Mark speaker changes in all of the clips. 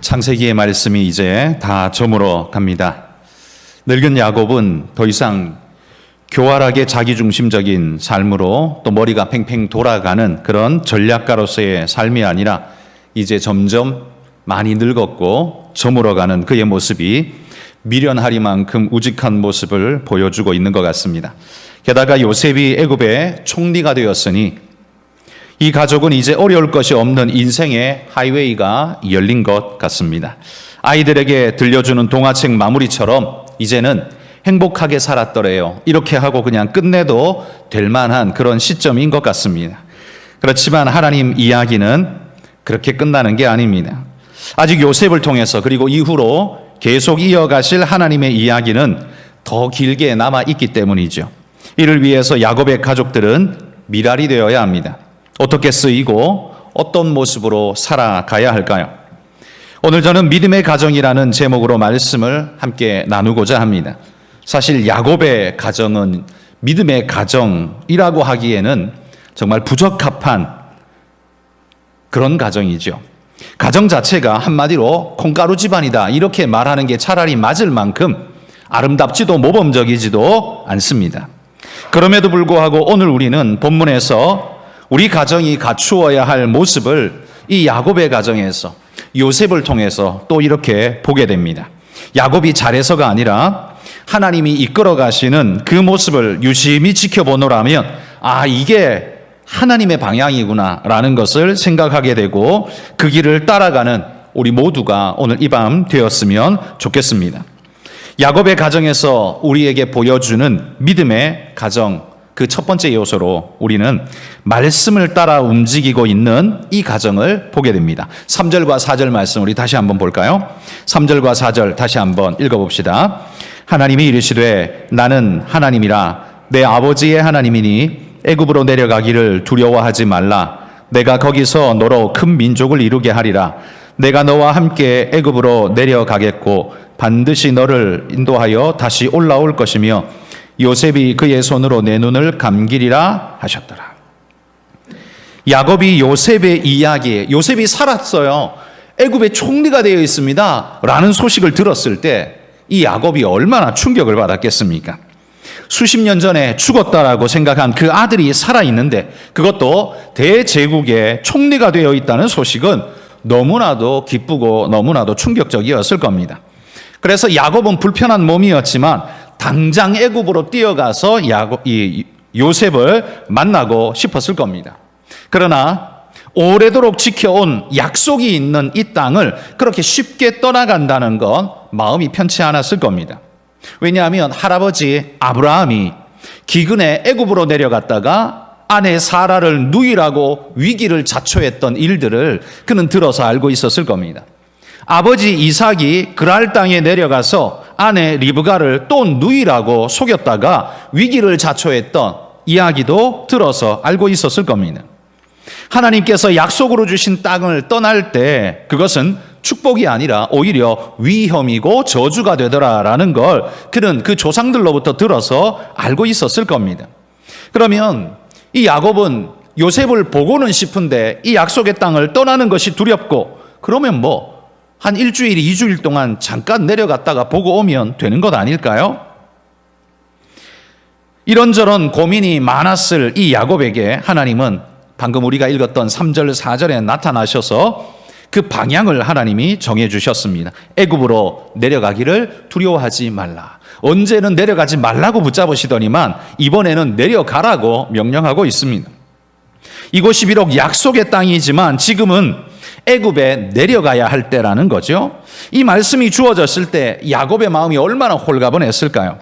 Speaker 1: 창세기의 말씀이 이제 다 저물어 갑니다. 늙은 야곱은 더 이상 교활하게 자기중심적인 삶으로 또 머리가 팽팽 돌아가는 그런 전략가로서의 삶이 아니라 이제 점점 많이 늙었고 저물어가는 그의 모습이 미련하리만큼 우직한 모습을 보여주고 있는 것 같습니다. 게다가 요셉이 애굽의 총리가 되었으니 이 가족은 이제 어려울 것이 없는 인생의 하이웨이가 열린 것 같습니다. 아이들에게 들려주는 동화책 마무리처럼 이제는 행복하게 살았더래요. 이렇게 하고 그냥 끝내도 될 만한 그런 시점인 것 같습니다. 그렇지만 하나님 이야기는 그렇게 끝나는 게 아닙니다. 아직 요셉을 통해서 그리고 이후로 계속 이어가실 하나님의 이야기는 더 길게 남아있기 때문이죠. 이를 위해서 야곱의 가족들은 미랄이 되어야 합니다. 어떻게 쓰이고 어떤 모습으로 살아가야 할까요? 오늘 저는 믿음의 가정이라는 제목으로 말씀을 함께 나누고자 합니다. 사실 야곱의 가정은 믿음의 가정이라고 하기에는 정말 부적합한 그런 가정이죠. 가정 자체가 한마디로 콩가루 집안이다 이렇게 말하는 게 차라리 맞을 만큼 아름답지도 모범적이지도 않습니다. 그럼에도 불구하고 오늘 우리는 본문에서 우리 가정이 갖추어야 할 모습을 이 야곱의 가정에서 요셉을 통해서 또 이렇게 보게 됩니다. 야곱이 잘해서가 아니라 하나님이 이끌어 가시는 그 모습을 유심히 지켜보노라면 이게 하나님의 방향이구나 라는 것을 생각하게 되고 그 길을 따라가는 우리 모두가 오늘 이 밤 되었으면 좋겠습니다. 야곱의 가정에서 우리에게 보여주는 믿음의 가정, 그 첫 번째 요소로 우리는 말씀을 따라 움직이고 있는 이 가정을 보게 됩니다. 3절과 4절 말씀 우리 다시 한번 볼까요? 3절과 4절 다시 한번 읽어봅시다. 하나님이 이르시되 나는 하나님이라 내 아버지의 하나님이니 애굽으로 내려가기를 두려워하지 말라. 내가 거기서 너로 큰 민족을 이루게 하리라. 내가 너와 함께 애굽으로 내려가겠고 반드시 너를 인도하여 다시 올라올 것이며 요셉이 그의 손으로 내 눈을 감기리라 하셨더라. 야곱이 요셉의 이야기, 요셉이 살았어요. 애굽의 총리가 되어 있습니다. 라는 소식을 들었을 때 이 야곱이 얼마나 충격을 받았겠습니까? 수십 년 전에 죽었다라고 생각한 그 아들이 살아있는데 그것도 대제국의 총리가 되어 있다는 소식은 너무나도 기쁘고 너무나도 충격적이었을 겁니다. 그래서 야곱은 불편한 몸이었지만 당장 애굽으로 뛰어가서 요셉을 만나고 싶었을 겁니다. 그러나 오래도록 지켜온 약속이 있는 이 땅을 그렇게 쉽게 떠나간다는 건 마음이 편치 않았을 겁니다. 왜냐하면 할아버지 아브라함이 기근에 애굽으로 내려갔다가 아내 사라를 누이라고 위기를 자초했던 일들을 그는 들어서 알고 있었을 겁니다. 아버지 이삭이 그랄 땅에 내려가서 아내 리브가를 또 누이라고 속였다가 위기를 자초했던 이야기도 들어서 알고 있었을 겁니다. 하나님께서 약속으로 주신 땅을 떠날 때 그것은 축복이 아니라 오히려 위험이고 저주가 되더라라는 걸 그는 그 조상들로부터 들어서 알고 있었을 겁니다. 그러면 이 야곱은 요셉을 보고는 싶은데 이 약속의 땅을 떠나는 것이 두렵고 그러면 한 일주일, 2주일 동안 잠깐 내려갔다가 보고 오면 되는 것 아닐까요? 이런저런 고민이 많았을 이 야곱에게 하나님은 방금 우리가 읽었던 3절, 4절에 나타나셔서 그 방향을 하나님이 정해 주셨습니다. 애굽으로 내려가기를 두려워하지 말라. 언제는 내려가지 말라고 붙잡으시더니만 이번에는 내려가라고 명령하고 있습니다. 이곳이 비록 약속의 땅이지만 지금은 애굽에 내려가야 할 때라는 거죠. 이 말씀이 주어졌을 때 야곱의 마음이 얼마나 홀가분했을까요?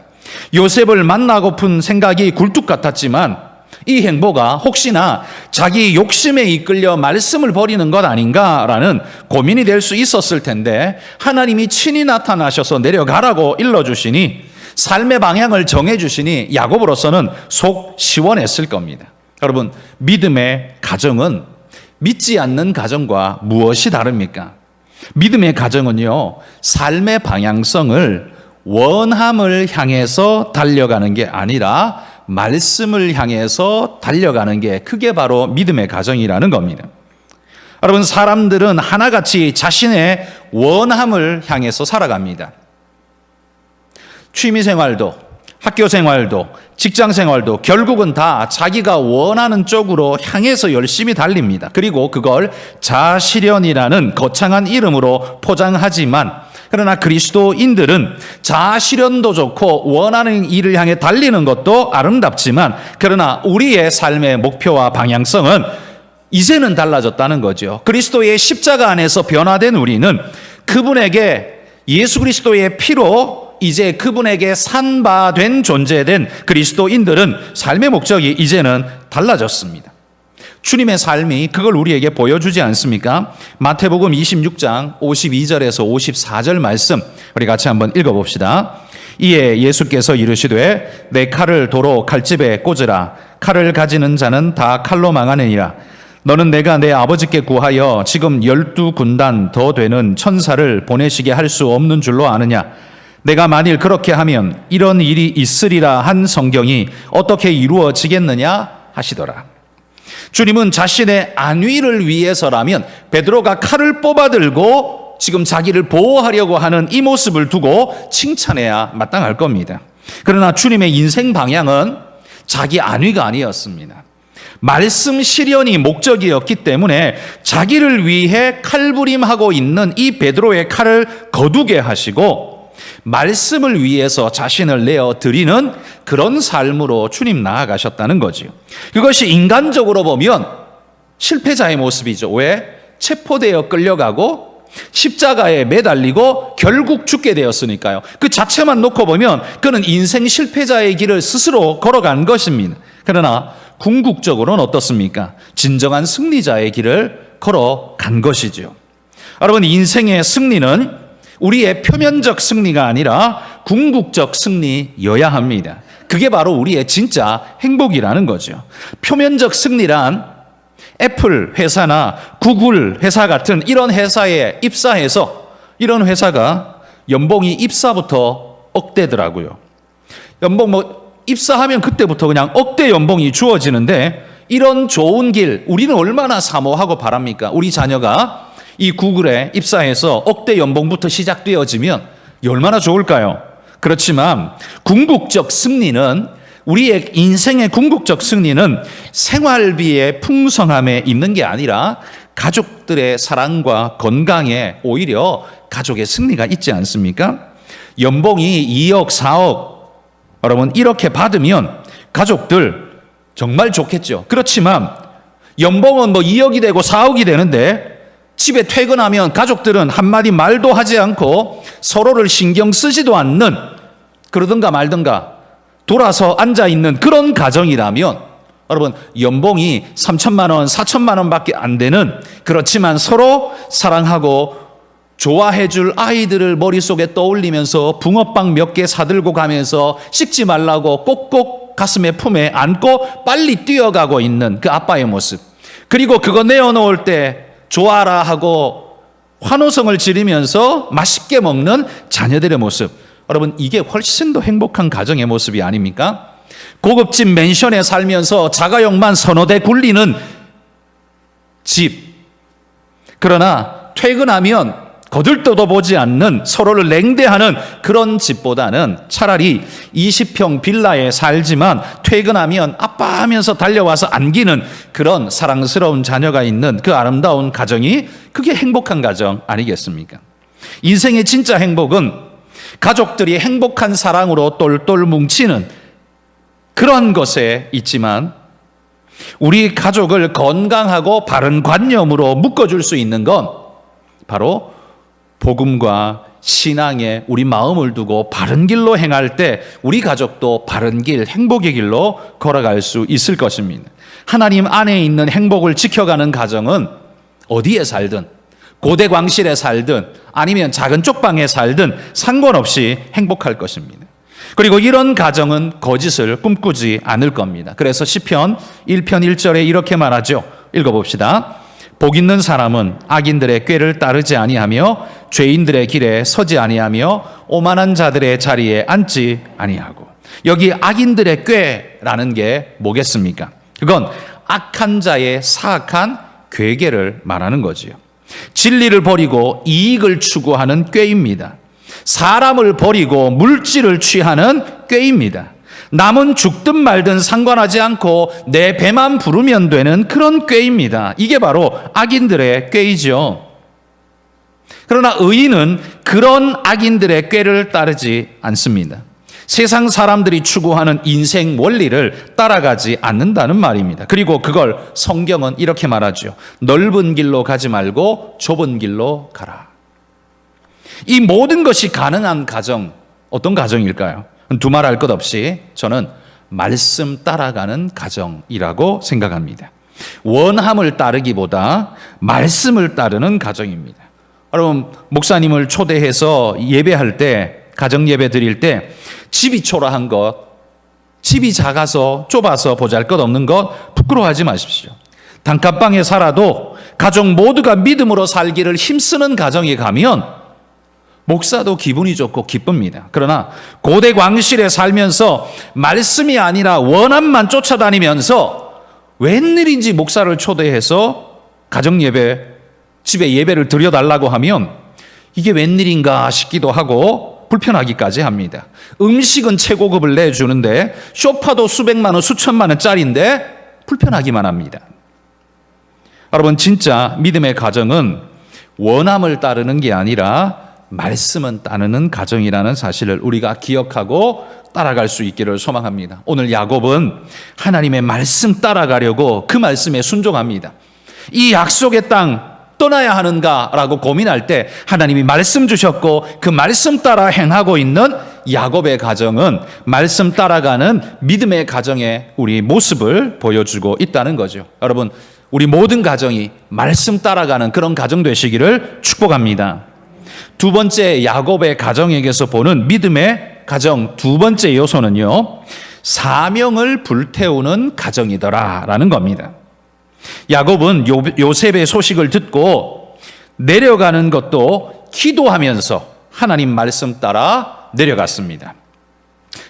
Speaker 1: 요셉을 만나고픈 생각이 굴뚝 같았지만 이 행보가 혹시나 자기 욕심에 이끌려 말씀을 버리는 것 아닌가라는 고민이 될 수 있었을 텐데 하나님이 친히 나타나셔서 내려가라고 일러주시니 삶의 방향을 정해주시니 야곱으로서는 속 시원했을 겁니다. 여러분, 믿음의 가정은 믿지 않는 가정과 무엇이 다릅니까? 믿음의 가정은요, 삶의 방향성을 원함을 향해서 달려가는 게 아니라 말씀을 향해서 달려가는 게 그게 바로 믿음의 가정이라는 겁니다. 여러분, 사람들은 하나같이 자신의 원함을 향해서 살아갑니다. 취미생활도, 학교생활도, 직장생활도 결국은 다 자기가 원하는 쪽으로 향해서 열심히 달립니다. 그리고 그걸 자아실현이라는 거창한 이름으로 포장하지만, 그러나 그리스도인들은 자아실현도 좋고 원하는 일을 향해 달리는 것도 아름답지만, 그러나 우리의 삶의 목표와 방향성은 이제는 달라졌다는 거죠. 그리스도의 십자가 안에서 변화된 우리는 그분에게, 예수 그리스도의 피로 이제 그분에게 산바된 존재된 그리스도인들은 삶의 목적이 이제는 달라졌습니다. 주님의 삶이 그걸 우리에게 보여주지 않습니까? 마태복음 26장 52절에서 54절 말씀 우리 같이 한번 읽어봅시다. 이에 예수께서 이르시되 내 칼을 도로 칼집에 꽂으라. 칼을 가지는 자는 다 칼로 망하느니라. 너는 내가 내 아버지께 구하여 지금 12군단 더 되는 천사를 보내시게 할 수 없는 줄로 아느냐? 내가 만일 그렇게 하면 이런 일이 있으리라 한 성경이 어떻게 이루어지겠느냐 하시더라. 주님은 자신의 안위를 위해서라면 베드로가 칼을 뽑아들고 지금 자기를 보호하려고 하는 이 모습을 두고 칭찬해야 마땅할 겁니다. 그러나 주님의 인생 방향은 자기 안위가 아니었습니다. 말씀 실현이 목적이었기 때문에 자기를 위해 칼부림하고 있는 이 베드로의 칼을 거두게 하시고 말씀을 위해서 자신을 내어 드리는 그런 삶으로 주님 나아가셨다는 거지요. 그것이 인간적으로 보면 실패자의 모습이죠. 왜? 체포되어 끌려가고 십자가에 매달리고 결국 죽게 되었으니까요. 그 자체만 놓고 보면 그는 인생 실패자의 길을 스스로 걸어간 것입니다. 그러나 궁극적으로는 어떻습니까? 진정한 승리자의 길을 걸어간 것이죠. 여러분, 인생의 승리는 우리의 표면적 승리가 아니라 궁극적 승리여야 합니다. 그게 바로 우리의 진짜 행복이라는 거죠. 표면적 승리란 애플 회사나 구글 회사 같은 이런 회사에 입사해서, 이런 회사가 연봉이 입사부터 억대더라고요. 연봉 입사하면 그때부터 그냥 억대 연봉이 주어지는데, 이런 좋은 길 우리는 얼마나 사모하고 바랍니까? 우리 자녀가 이 구글에 입사해서 억대 연봉부터 시작되어지면 얼마나 좋을까요? 그렇지만 궁극적 승리는, 우리의 인생의 궁극적 승리는 생활비의 풍성함에 있는 게 아니라 가족들의 사랑과 건강에 오히려 가족의 승리가 있지 않습니까? 연봉이 2억, 4억 여러분 이렇게 받으면 가족들 정말 좋겠죠. 그렇지만 연봉은 2억이 되고 4억이 되는데 집에 퇴근하면 가족들은 한마디 말도 하지 않고 서로를 신경 쓰지도 않는, 그러든가 말든가 돌아서 앉아있는 그런 가정이라면, 여러분 연봉이 3천만 원, 4천만 원밖에 안 되는, 그렇지만 서로 사랑하고 좋아해 줄 아이들을 머릿속에 떠올리면서 붕어빵 몇 개 사들고 가면서 씻지 말라고 꼭꼭 가슴에 품에 안고 빨리 뛰어가고 있는 그 아빠의 모습, 그리고 그거 내어놓을 때 좋아라 하고 환호성을 지르면서 맛있게 먹는 자녀들의 모습, 여러분 이게 훨씬 더 행복한 가정의 모습이 아닙니까? 고급진 맨션에 살면서 자가용만 서너 대 굴리는 집, 그러나 퇴근하면 거들떠도 보지 않는, 서로를 냉대하는 그런 집보다는 차라리 20평 빌라에 살지만 퇴근하면 아빠 하면서 달려와서 안기는 그런 사랑스러운 자녀가 있는 그 아름다운 가정이, 그게 행복한 가정 아니겠습니까? 인생의 진짜 행복은 가족들이 행복한 사랑으로 똘똘 뭉치는 그런 것에 있지만, 우리 가족을 건강하고 바른 관념으로 묶어줄 수 있는 건 바로 복음과 신앙에 우리 마음을 두고 바른 길로 행할 때 우리 가족도 바른 길, 행복의 길로 걸어갈 수 있을 것입니다. 하나님 안에 있는 행복을 지켜가는 가정은 어디에 살든, 고대 광실에 살든 아니면 작은 쪽방에 살든 상관없이 행복할 것입니다. 그리고 이런 가정은 거짓을 꿈꾸지 않을 겁니다. 그래서 시편 1편 1절에 이렇게 말하죠. 읽어봅시다. 복 있는 사람은 악인들의 꾀를 따르지 아니하며 죄인들의 길에 서지 아니하며 오만한 자들의 자리에 앉지 아니하고. 여기 악인들의 꾀라는 게 뭐겠습니까? 그건 악한 자의 사악한 괴계를 말하는 거지요. 진리를 버리고 이익을 추구하는 꾀입니다. 사람을 버리고 물질을 취하는 꾀입니다. 남은 죽든 말든 상관하지 않고 내 배만 부르면 되는 그런 꾀입니다. 이게 바로 악인들의 꾀이죠. 그러나 의인은 그런 악인들의 꾀를 따르지 않습니다. 세상 사람들이 추구하는 인생 원리를 따라가지 않는다는 말입니다. 그리고 그걸 성경은 이렇게 말하죠. 넓은 길로 가지 말고 좁은 길로 가라. 이 모든 것이 가능한 가정, 어떤 가정일까요? 두말할 것 없이 저는 말씀 따라가는 가정이라고 생각합니다. 원함을 따르기보다 말씀을 따르는 가정입니다. 여러분, 목사님을 초대해서 예배할 때, 가정 예배 드릴 때 집이 초라한 것, 집이 작아서 좁아서 보잘것없는 것 부끄러워하지 마십시오. 단칸방에 살아도 가족 모두가 믿음으로 살기를 힘쓰는 가정에 가면 목사도 기분이 좋고 기쁩니다. 그러나 고대 광실에 살면서 말씀이 아니라 원함만 쫓아다니면서 웬일인지 목사를 초대해서 가정 예배, 집에 예배를 드려달라고 하면 이게 웬일인가 싶기도 하고 불편하기까지 합니다. 음식은 최고급을 내주는데 쇼파도 수백만 원, 수천만 원짜리인데 불편하기만 합니다. 여러분, 진짜 믿음의 가정은 원함을 따르는 게 아니라 말씀은 따르는 가정이라는 사실을 우리가 기억하고 따라갈 수 있기를 소망합니다. 오늘 야곱은 하나님의 말씀 따라가려고 그 말씀에 순종합니다. 이 약속의 땅 떠나야 하는가라고 고민할 때 하나님이 말씀 주셨고 그 말씀 따라 행하고 있는 야곱의 가정은 말씀 따라가는 믿음의 가정의 우리 모습을 보여주고 있다는 거죠. 여러분, 우리 모든 가정이 말씀 따라가는 그런 가정 되시기를 축복합니다. 두 번째, 야곱의 가정에게서 보는 믿음의 가정 두 번째 요소는요, 사명을 불태우는 가정이더라라는 겁니다. 야곱은 요셉의 소식을 듣고 내려가는 것도 기도하면서 하나님 말씀 따라 내려갔습니다.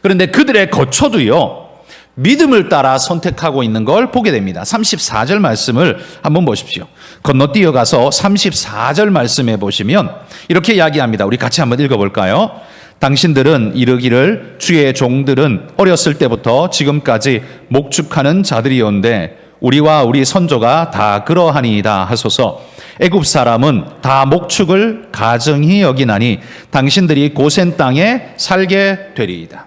Speaker 1: 그런데 그들의 거처도요, 믿음을 따라 선택하고 있는 걸 보게 됩니다. 34절 말씀을 한번 보십시오. 건너뛰어 가서 34절 말씀해 보시면 이렇게 이야기합니다. 우리 같이 한번 읽어볼까요? 당신들은 이르기를 주의 종들은 어렸을 때부터 지금까지 목축하는 자들이온데 우리와 우리 선조가 다 그러하니이다 하소서. 애굽 사람은 다 목축을 가증히 여기나니 당신들이 고센 땅에 살게 되리이다.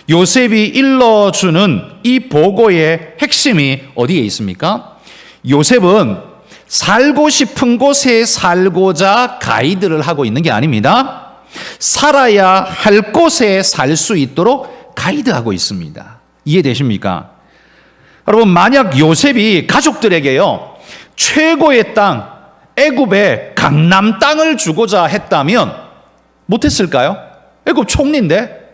Speaker 1: 요셉이 일러주는 이 보고의 핵심이 어디에 있습니까? 요셉은 살고 싶은 곳에 살고자 가이드를 하고 있는 게 아닙니다. 살아야 할 곳에 살 수 있도록 가이드하고 있습니다. 이해되십니까? 여러분, 만약 요셉이 가족들에게요, 최고의 땅, 애굽의 강남 땅을 주고자 했다면 못했을까요? 애굽 총리인데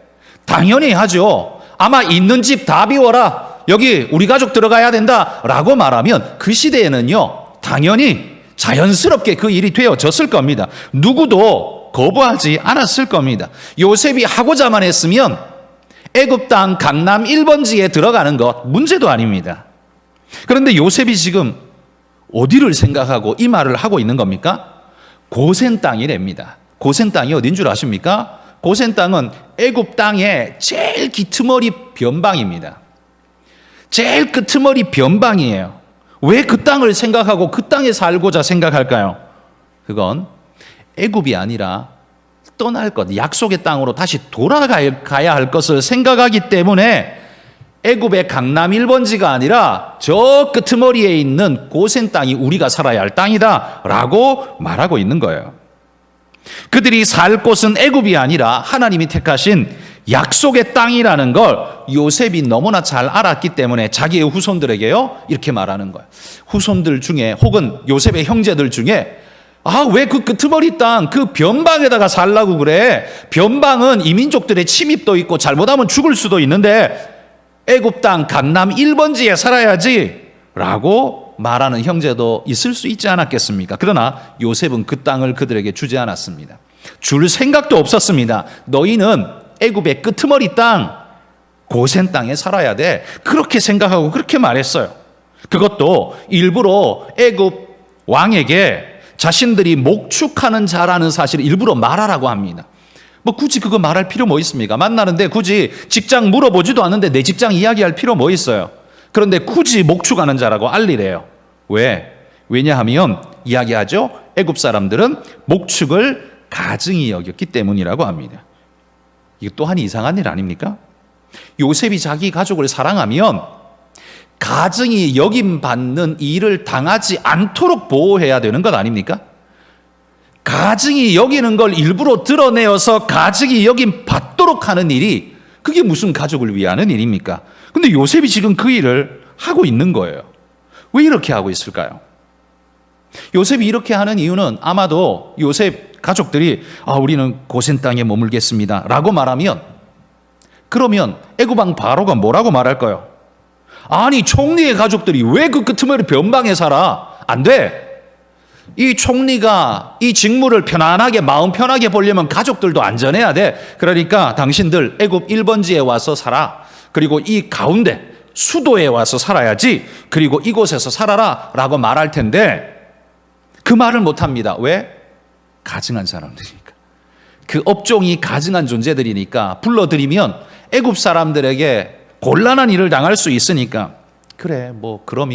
Speaker 1: 당연히 하죠. 아마 있는 집 다 비워라, 여기 우리 가족 들어가야 된다 라고 말하면 그 시대에는요, 당연히 자연스럽게 그 일이 되어졌을 겁니다. 누구도 거부하지 않았을 겁니다. 요셉이 하고자만 했으면 애굽 땅 강남 1번지에 들어가는 것 문제도 아닙니다. 그런데 요셉이 지금 어디를 생각하고 이 말을 하고 있는 겁니까? 고센 땅이랍니다. 고센 땅이 어딘 줄 아십니까? 고센 땅은 애굽 땅의 제일 기트머리 변방입니다. 제일 끄트머리 변방이에요. 왜 그 땅을 생각하고 그 땅에 살고자 생각할까요? 그건 애굽이 아니라 떠날 것, 약속의 땅으로 다시 돌아가야 할 것을 생각하기 때문에 애굽의 강남 1번지가 아니라 저 끄트머리에 있는 고센 땅이 우리가 살아야 할 땅이다 라고 말하고 있는 거예요. 그들이 살 곳은 애굽이 아니라 하나님이 택하신 약속의 땅이라는 걸 요셉이 너무나 잘 알았기 때문에 자기의 후손들에게요, 이렇게 말하는 거예요. 후손들 중에 혹은 요셉의 형제들 중에 왜 그 끄트머리 땅, 그 변방에다가 살라고 그래? 변방은 이민족들의 침입도 있고 잘못하면 죽을 수도 있는데 애굽 땅 강남 1번지에 살아야지 라고 말하는 형제도 있을 수 있지 않았겠습니까? 그러나 요셉은 그 땅을 그들에게 주지 않았습니다. 줄 생각도 없었습니다. 너희는 애굽의 끄트머리 땅, 고센 땅에 살아야 돼. 그렇게 생각하고 그렇게 말했어요. 그것도 일부러 애굽 왕에게 자신들이 목축하는 자라는 사실을 일부러 말하라고 합니다. 뭐 굳이 그거 말할 필요 뭐 있습니까? 만나는데 굳이 직장 물어보지도 않는데 내 직장 이야기할 필요 뭐 있어요? 그런데 굳이 목축하는 자라고 알리래요. 왜? 왜냐하면 이야기하죠. 애굽 사람들은 목축을 가증히 여겼기 때문이라고 합니다. 이거 또한 이상한 일 아닙니까? 요셉이 자기 가족을 사랑하면 가증히 여김받는 일을 당하지 않도록 보호해야 되는 것 아닙니까? 가증히 여기는 걸 일부러 드러내어서 가증히 여김받도록 하는 일이 그게 무슨 가족을 위하는 일입니까? 근데 요셉이 지금 그 일을 하고 있는 거예요. 왜 이렇게 하고 있을까요? 요셉이 이렇게 하는 이유는 아마도 요셉 가족들이 우리는 고센 땅에 머물겠습니다 라고 말하면, 그러면 애굽 왕 바로가 뭐라고 말할까요? 아니, 총리의 가족들이 왜 그 끄트머리 변방에 살아? 안 돼. 이 총리가 이 직무를 편안하게 마음 편하게 보려면 가족들도 안전해야 돼. 그러니까 당신들 애굽 1번지에 와서 살아. 그리고 이 가운데 수도에 와서 살아야지. 그리고 이곳에서 살아라 라고 말할 텐데 그 말을 못합니다. 왜? 가증한 사람들이니까. 그 업종이 가증한 존재들이니까 불러들이면 애굽 사람들에게 곤란한 일을 당할 수 있으니까, 그래 그럼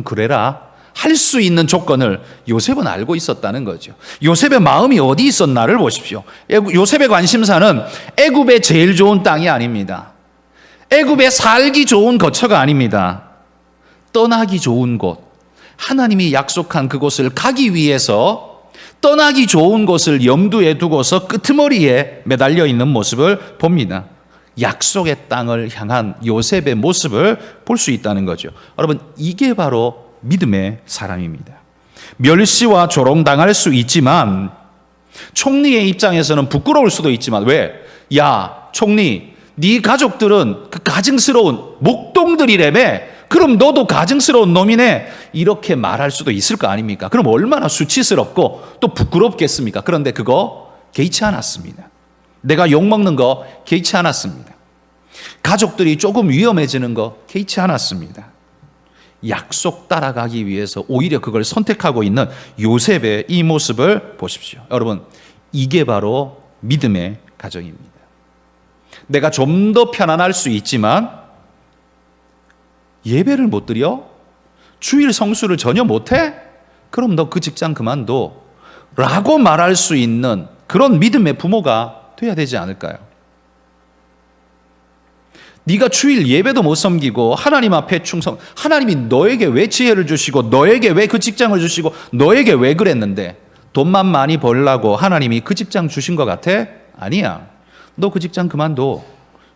Speaker 1: 그래라 할 수 있는 조건을 요셉은 알고 있었다는 거죠. 요셉의 마음이 어디 있었나를 보십시오. 요셉의 관심사는 애굽의 제일 좋은 땅이 아닙니다. 애굽에 살기 좋은 거처가 아닙니다. 떠나기 좋은 곳, 하나님이 약속한 그곳을 가기 위해서 떠나기 좋은 곳을 염두에 두고서 끄트머리에 매달려 있는 모습을 봅니다. 약속의 땅을 향한 요셉의 모습을 볼 수 있다는 거죠. 여러분, 이게 바로 믿음의 사람입니다. 멸시와 조롱당할 수 있지만 총리의 입장에서는 부끄러울 수도 있지만, 왜? 야, 총리, 네 가족들은 그 가증스러운 목동들이라며, 그럼 너도 가증스러운 놈이네, 이렇게 말할 수도 있을 거 아닙니까? 그럼 얼마나 수치스럽고 또 부끄럽겠습니까? 그런데 그거 개의치 않았습니다. 내가 욕먹는 거 개의치 않았습니다. 가족들이 조금 위험해지는 거 개의치 않았습니다. 약속 따라가기 위해서 오히려 그걸 선택하고 있는 요셉의 이 모습을 보십시오. 여러분, 이게 바로 믿음의 가정입니다. 내가 좀 더 편안할 수 있지만 예배를 못 드려? 주일 성수를 전혀 못해? 그럼 너 그 직장 그만둬 라고 말할 수 있는 그런 믿음의 부모가 돼야 되지 않을까요? 네가 주일 예배도 못 섬기고 하나님 앞에 충성, 하나님이 너에게 왜 지혜를 주시고 너에게 왜 그 직장을 주시고 너에게 왜 그랬는데 돈만 많이 벌라고 하나님이 그 직장 주신 것 같아? 아니야. 너 그 직장 그만둬.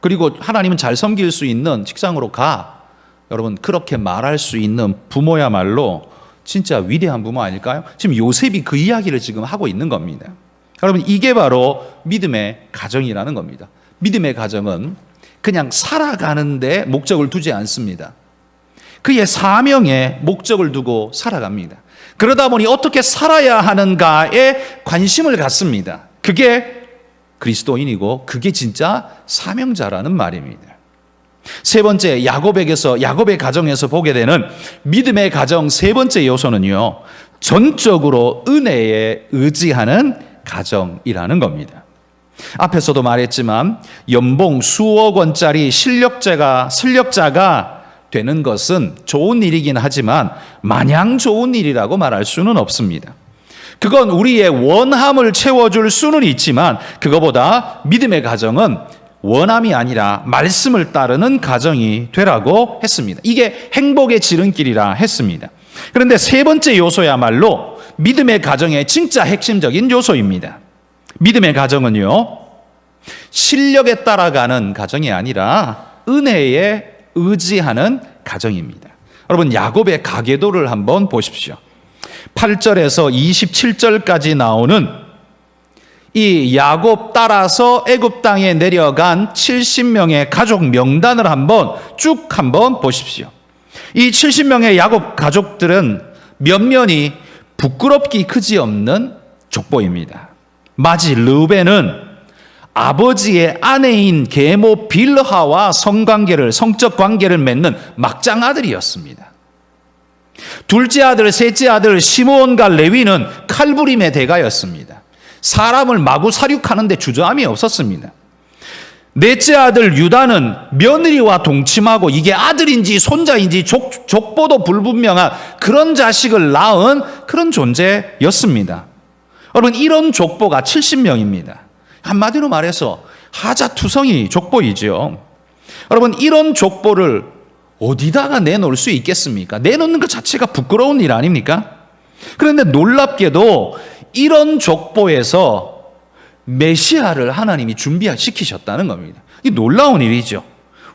Speaker 1: 그리고 하나님은 잘 섬길 수 있는 직장으로 가. 여러분, 그렇게 말할 수 있는 부모야말로 진짜 위대한 부모 아닐까요? 지금 요셉이 그 이야기를 지금 하고 있는 겁니다. 여러분, 이게 바로 믿음의 가정이라는 겁니다. 믿음의 가정은 그냥 살아가는데 목적을 두지 않습니다. 그의 사명에 목적을 두고 살아갑니다. 그러다 보니 어떻게 살아야 하는가에 관심을 갖습니다. 그게 그리스도인이고 그게 진짜 사명자라는 말입니다. 세 번째, 야곱의 가정에서 보게 되는 믿음의 가정 세 번째 요소는요, 전적으로 은혜에 의지하는 가정이라는 겁니다. 앞에서도 말했지만 연봉 수억 원짜리 실력자가 되는 것은 좋은 일이긴 하지만 마냥 좋은 일이라고 말할 수는 없습니다. 그건 우리의 원함을 채워줄 수는 있지만 그거보다 믿음의 가정은 원함이 아니라 말씀을 따르는 가정이 되라고 했습니다. 이게 행복의 지름길이라 했습니다. 그런데 세 번째 요소야말로 믿음의 가정의 진짜 핵심적인 요소입니다. 믿음의 가정은요, 실력에 따라가는 가정이 아니라 은혜에 의지하는 가정입니다. 여러분, 야곱의 가계도를 한번 보십시오. 8절에서 27절까지 나오는 이 야곱 따라서 애굽 땅에 내려간 70명의 가족 명단을 한번 보십시오. 이 70명의 야곱 가족들은 면면이 부끄럽기 그지없는 족보입니다. 마지 르우벤은 아버지의 아내인 계모 빌하와 성적 관계를 맺는 막장 아들이었습니다. 둘째 아들, 셋째 아들 시므온과 레위는 칼부림의 대가였습니다. 사람을 마구 살육하는 데 주저함이 없었습니다. 넷째 아들 유다는 며느리와 동침하고 이게 아들인지 손자인지 족보도 불분명한 그런 자식을 낳은 그런 존재였습니다. 여러분, 이런 족보가 70명입니다. 한마디로 말해서 하자투성이 족보이죠. 여러분, 이런 족보를 어디다가 내놓을 수 있겠습니까? 내놓는 것 자체가 부끄러운 일 아닙니까? 그런데 놀랍게도 이런 족보에서 메시아를 하나님이 준비시키셨다는 겁니다. 이게 놀라운 일이죠.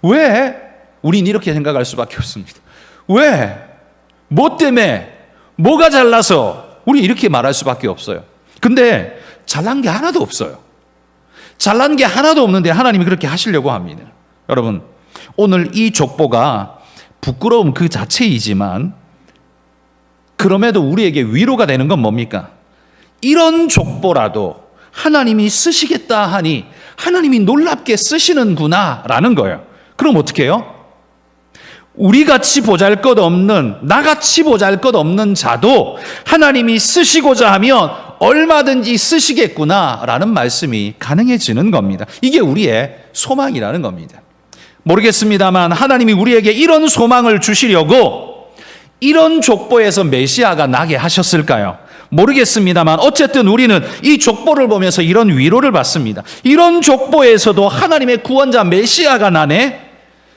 Speaker 1: 왜? 우린 이렇게 생각할 수밖에 없습니다. 왜? 뭐 때문에? 뭐가 잘나서? 우리 이렇게 말할 수밖에 없어요. 근데 잘난 게 하나도 없어요. 잘난 게 하나도 없는데 하나님이 그렇게 하시려고 합니다. 여러분, 오늘 이 족보가 부끄러움 그 자체이지만 그럼에도 우리에게 위로가 되는 건 뭡니까? 이런 족보라도 하나님이 쓰시겠다 하니 하나님이 놀랍게 쓰시는구나 라는 거예요. 그럼 어떻게 해요? 우리같이 보잘것없는, 나같이 보잘것없는 자도 하나님이 쓰시고자 하면 얼마든지 쓰시겠구나 라는 말씀이 가능해지는 겁니다. 이게 우리의 소망이라는 겁니다. 모르겠습니다만 하나님이 우리에게 이런 소망을 주시려고 이런 족보에서 메시아가 나게 하셨을까요? 모르겠습니다만 어쨌든 우리는 이 족보를 보면서 이런 위로를 받습니다. 이런 족보에서도 하나님의 구원자 메시아가 나네?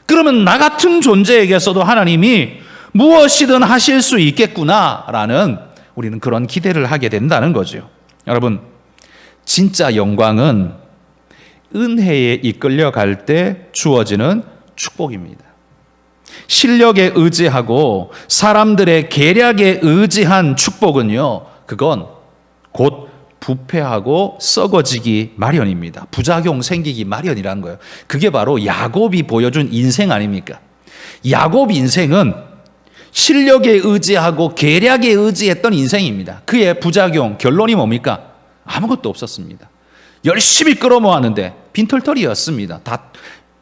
Speaker 1: 그러면 나 같은 존재에게서도 하나님이 무엇이든 하실 수 있겠구나라는 우리는 그런 기대를 하게 된다는 거죠. 여러분, 진짜 영광은 은혜에 이끌려갈 때 주어지는 축복입니다. 실력에 의지하고 사람들의 계략에 의지한 축복은요, 그건 곧 부패하고 썩어지기 마련입니다. 부작용 생기기 마련이라는 거예요. 그게 바로 야곱이 보여준 인생 아닙니까? 야곱 인생은 실력에 의지하고 계략에 의지했던 인생입니다. 그의 부작용, 결론이 뭡니까? 아무것도 없었습니다. 열심히 끌어모았는데 빈털터리였습니다. 다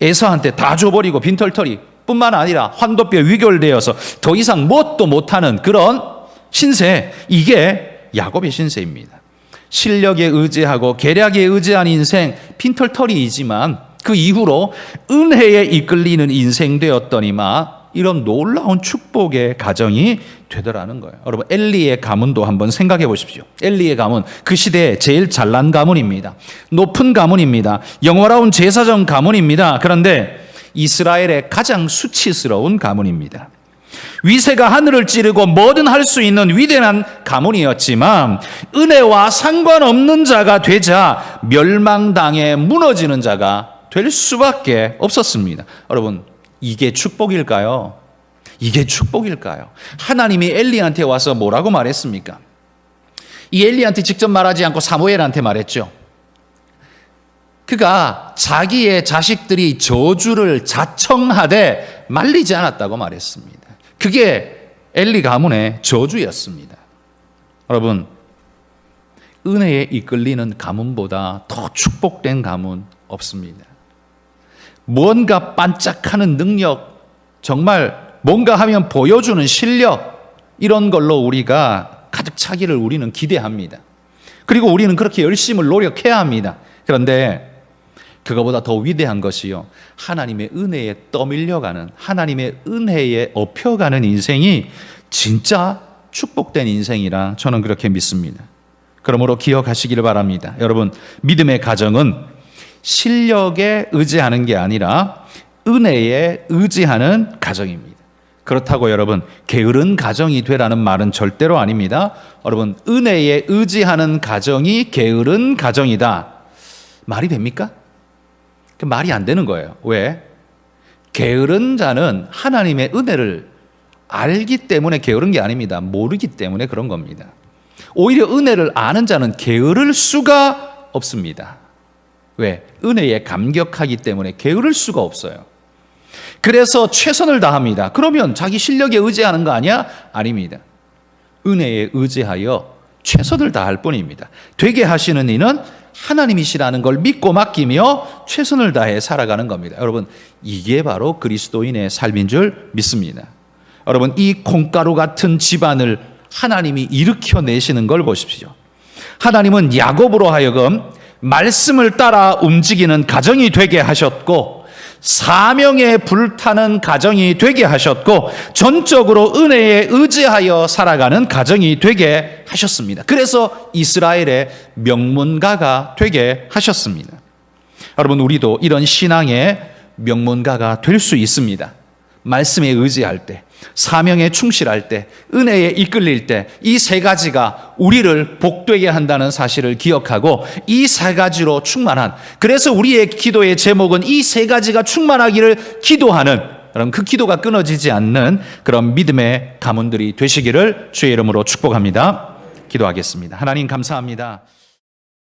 Speaker 1: 에서한테 다 줘버리고 빈털터리 뿐만 아니라 환도뼈 위결되어서 더 이상 뭣도 못하는 그런 신세, 이게 야곱의 신세입니다. 실력에 의지하고 계략에 의지한 인생, 빈털터리이지만 그 이후로 은혜에 이끌리는 인생 되었더니만 이런 놀라운 축복의 가정이 되더라는 거예요. 여러분, 엘리의 가문도 한번 생각해 보십시오. 엘리의 가문, 그 시대에 제일 잘난 가문입니다. 높은 가문입니다. 영화로운 제사장 가문입니다. 그런데 이스라엘의 가장 수치스러운 가문입니다. 위세가 하늘을 찌르고 뭐든 할 수 있는 위대한 가문이었지만 은혜와 상관없는 자가 되자 멸망당해 무너지는 자가 될 수밖에 없었습니다. 여러분, 이게 축복일까요? 이게 축복일까요? 하나님이 엘리한테 와서 뭐라고 말했습니까? 이 엘리한테 직접 말하지 않고 사무엘한테 말했죠. 그가 자기의 자식들이 저주를 자청하되 말리지 않았다고 말했습니다. 그게 엘리 가문의 저주였습니다. 여러분, 은혜에 이끌리는 가문보다 더 축복된 가문 없습니다. 뭔가 반짝하는 능력, 정말 뭔가 하면 보여주는 실력, 이런 걸로 우리가 가득 차기를 우리는 기대합니다. 그리고 우리는 그렇게 열심히 노력해야 합니다. 그런데 그거보다 더 위대한 것이요, 하나님의 은혜에 떠밀려가는, 하나님의 은혜에 업혀가는 인생이 진짜 축복된 인생이라 저는 그렇게 믿습니다. 그러므로 기억하시기를 바랍니다. 여러분, 믿음의 가정은 실력에 의지하는 게 아니라 은혜에 의지하는 가정입니다. 그렇다고 여러분, 게으른 가정이 되라는 말은 절대로 아닙니다. 여러분, 은혜에 의지하는 가정이 게으른 가정이다, 말이 됩니까? 그 말이 안 되는 거예요. 왜? 게으른 자는 하나님의 은혜를 알기 때문에 게으른 게 아닙니다. 모르기 때문에 그런 겁니다. 오히려 은혜를 아는 자는 게으를 수가 없습니다. 왜? 은혜에 감격하기 때문에 게으를 수가 없어요. 그래서 최선을 다합니다. 그러면 자기 실력에 의지하는 거 아니야? 아닙니다. 은혜에 의지하여 최선을 다할 뿐입니다. 되게 하시는 이는 하나님이시라는 걸 믿고 맡기며 최선을 다해 살아가는 겁니다. 여러분, 이게 바로 그리스도인의 삶인 줄 믿습니다. 여러분, 이 콩가루 같은 집안을 하나님이 일으켜내시는 걸 보십시오. 하나님은 야곱으로 하여금 말씀을 따라 움직이는 가정이 되게 하셨고, 사명에 불타는 가정이 되게 하셨고, 전적으로 은혜에 의지하여 살아가는 가정이 되게 하셨습니다. 그래서 이스라엘의 명문가가 되게 하셨습니다. 여러분, 우리도 이런 신앙의 명문가가 될 수 있습니다. 말씀에 의지할 때, 사명에 충실할 때, 은혜에 이끌릴 때, 이 세 가지가 우리를 복되게 한다는 사실을 기억하고 이 세 가지로 충만한, 그래서 우리의 기도의 제목은 이 세 가지가 충만하기를 기도하는, 그럼 그 기도가 끊어지지 않는 그런 믿음의 가문들이 되시기를 주의 이름으로 축복합니다. 기도하겠습니다. 하나님 감사합니다.